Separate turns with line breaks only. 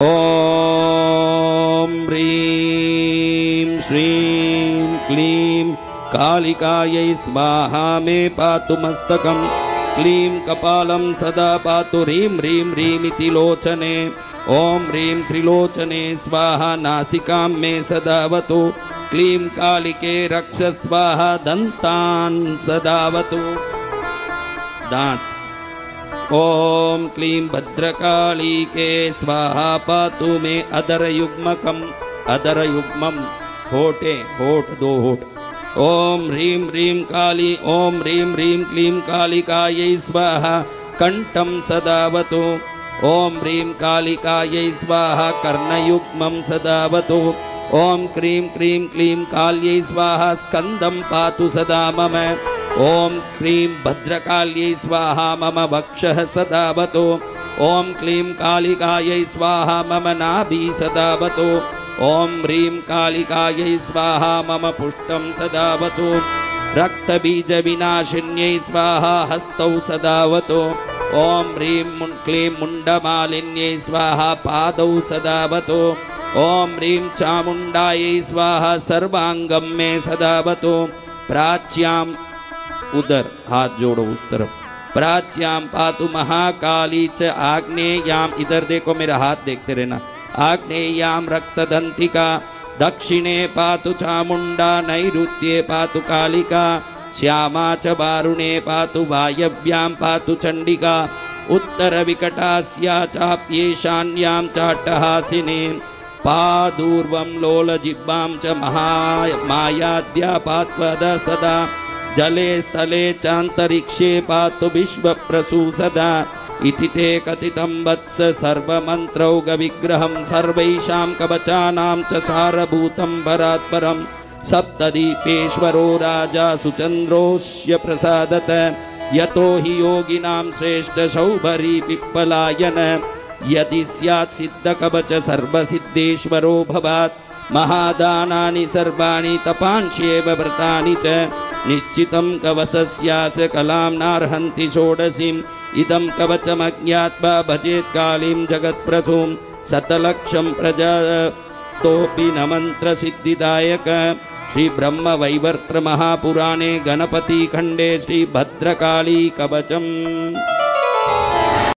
ॐ ह्रीं श्रीं क्लीं कालिकायै स्वाहा मे पातु मस्तकं क्लीं कपालं सदा पातु ह्रीं ह्रीं ह्रीमिति लोचने ॐ ह्रीं त्रिलोचने स्वाहा नासिकां मे सदावतु क्लीं कालिके रक्ष स्वाहा दन्तान् सदावतु दांत ॐ क्लीं भद्रकालिके स्वाहा पातु मे अधरयुग्मकम् अधरयुग्मं होठे होठ दो होठ ॐ ह्रीं ह्रीं काली ॐ ह्रीं ह्रीं क्लीं कालिकायै स्वाहा कंठं सदावतु ॐ ह्रीं कालिकायै स्वाहा कर्णयुग्मं सदावतु ॐ क्रीं क्रीं क्लीं काल्यै स्वाहा स्कन्दं पातु सदा मम ॐ क्लीं भद्रकाल्यै स्वाहा मम वक्षः सदावतु ॐ क्लीं कालिकायै स्वाहा मम नाभि सदावतु ॐ ह्रीं कालिकायै स्वाहा मम पुष्टं सदावतु रक्तबीजविनाशिन्यै स्वाहा हस्तौ सदावतु ॐ ह्रीं क्लीं मुण्डमालिन्यै स्वाहा पादौ सदावतु ॐ ह्रीं चामुण्डायै स्वाहा सर्वांगं मे सदावतु प्राच्याम् उधर हाथ जोड़ो उस तरफ प्राच्यां पातु महाकाली च आग्नेयाम इधर देखो मेरा हाथ देखते रहना आग्नेयाम रक्तदंतिका दक्षिणे पातु चामुंडा नैऋत्ये पातु कालिका श्यामा च वारुणे पातु वायव्यां पातु चंडिका उत्तर विकटास्या चाप्येशान्यां चाट्टहासिने पादूर्वं लोलजिह्वां च मायाद्या पात्वद सदा जले स्थले चान्तरिक्षे पातु विश्वप्रसू सदा इति ते कथितं वत्स सर्वमन्त्रौघविग्रहं सर्वैषां कवचानां च सारभूतं परात्परं सप्तदीपेश्वरो राजा सुचन्द्रोऽस्य प्रसादत यतो हि योगिनां श्रेष्ठ शौभरी पिप्पलायन यदि स्यात् सिद्धकवच सर्वसिद्धेश्वरो भवात् महादानानि सर्वाणि तपांश्येव व्रतानि च निश्चितं कवचस्यास कलां नार्हन्ति षोडशीम् इदं कवचमज्ञात्वा भजेत् कालीं जगत्प्रसूं शतलक्षं प्रजातोऽपि न मन्त्रसिद्धिदायक श्री ब्रह्म वैवर्त महापुराणे गणपति खंडे श्री भद्रकाली कवचम्।